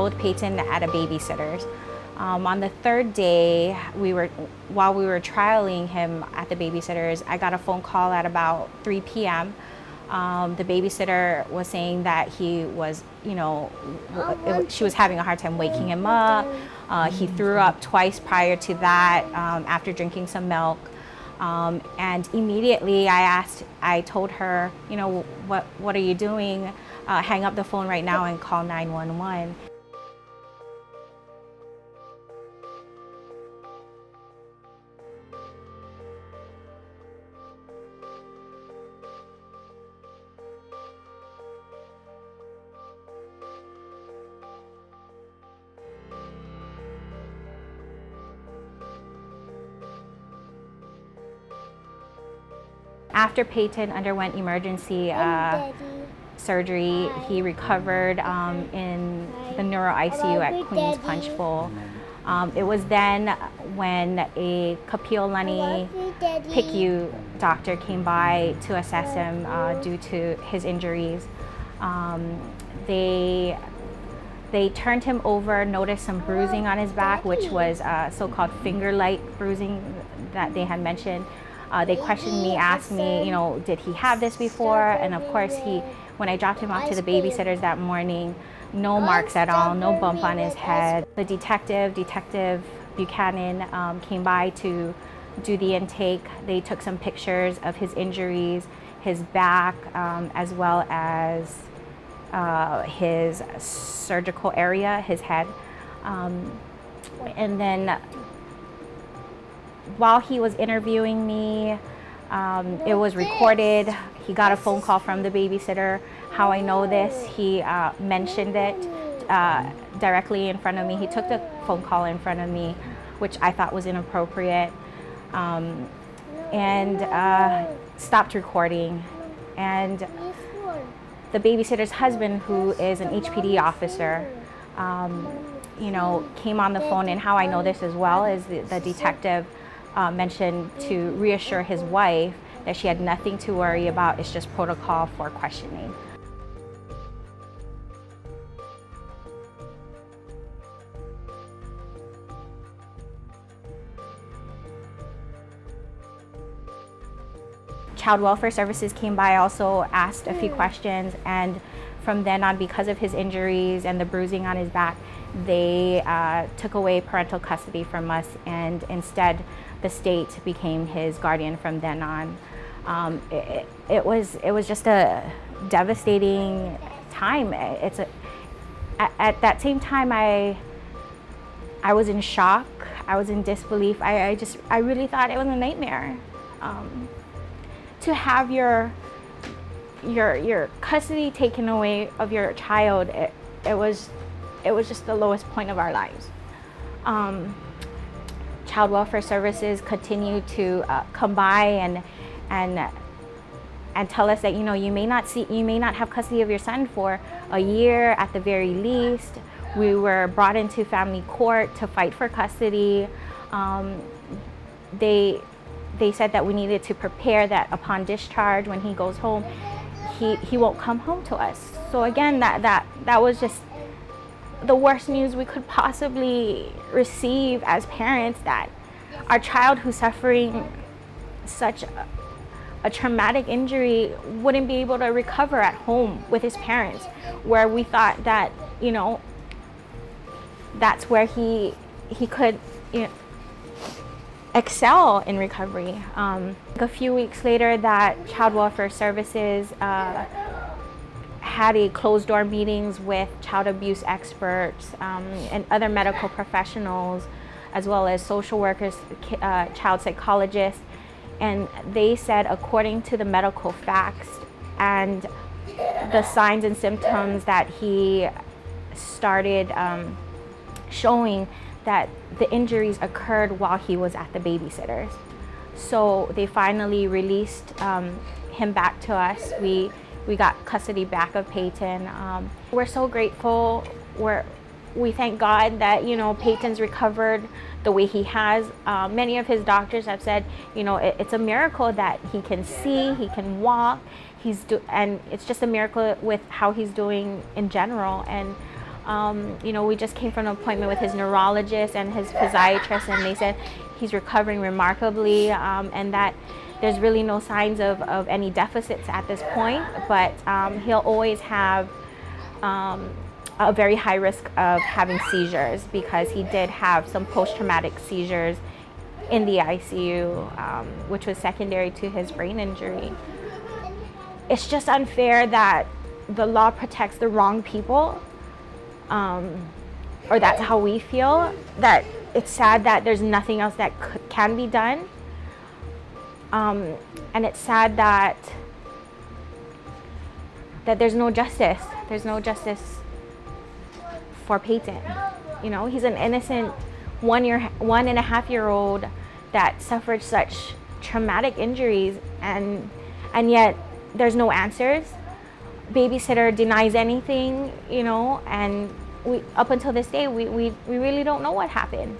enrolled Peyton at a babysitter's. On the third day, while we were trialing him at the babysitter's, I got a phone call at about 3 p.m. The babysitter was saying that he was, she was having a hard time waking him up. He threw up twice prior to that after drinking some milk. And immediately I told her, what are you doing? Hang up the phone right now and call 911. After Peyton underwent emergency surgery, he recovered in the neuro ICU at Queens Punch Bowl. It was then when a Kapiolani PICU doctor came by to assess him due to his injuries. They turned him over, noticed some bruising on his back, which was so-called finger-like bruising that they had mentioned. They questioned me, asked me, did he have this before? And of course, when I dropped him off to the babysitters that morning, no marks at all, no bump on his head. The Detective Buchanan, came by to do the intake. They took some pictures of his injuries, his back, as well as his surgical area, his head. And then while he was interviewing me, it was recorded. He got a phone call from the babysitter. How I know this, he mentioned it directly in front of me. He took the phone call in front of me, which I thought was inappropriate, and stopped recording. And the babysitter's husband, who is an HPD officer, came on the phone. And how I know this as well is the detective mentioned to reassure his wife that she had nothing to worry about. It's just protocol for questioning. Child Welfare Services came by, also asked a few questions, and from then on, because of his injuries and the bruising on his back, they took away parental custody from us, and instead the state became his guardian from then on. It was just a devastating time. At that same time, I was in shock. I was in disbelief. I really thought it was a nightmare. To have your custody taken away of your child, it was just the lowest point of our lives. Child Welfare Services continue to come by and tell us that you may not have custody of your son for a year at the very least. We were brought into family court to fight for custody. They said that we needed to prepare that upon discharge, when he goes home, he won't come home to us. So again, that was just the worst news we could possibly receive as parents, that our child who's suffering such a traumatic injury wouldn't be able to recover at home with his parents, where we thought that that's where he could excel in recovery. A few weeks later, that Child Welfare Services had a closed door meetings with child abuse experts and other medical professionals, as well as social workers, child psychologists, and they said, according to the medical facts and the signs and symptoms that he started showing, that the injuries occurred while he was at the babysitters. So they finally released him back to us. We got custody back of Peyton. We're so grateful. We thank God that Peyton's recovered the way he has. Many of his doctors have said it's a miracle that he can see, he can walk, and it's just a miracle with how he's doing in general. And We just came from an appointment with his neurologist and his physiatrist, and they said he's recovering remarkably, and that there's really no signs of any deficits at this point, but he'll always have a very high risk of having seizures, because he did have some post-traumatic seizures in the ICU, which was secondary to his brain injury. It's just unfair that the law protects the wrong people, or that's how we feel. That it's sad that there's nothing else that can be done, and it's sad that there's no justice. There's no justice for Peyton. He's an innocent 1.5-year-old that suffered such traumatic injuries, and yet there's no answers. Babysitter denies anything, and we, up until this day, we really don't know what happened.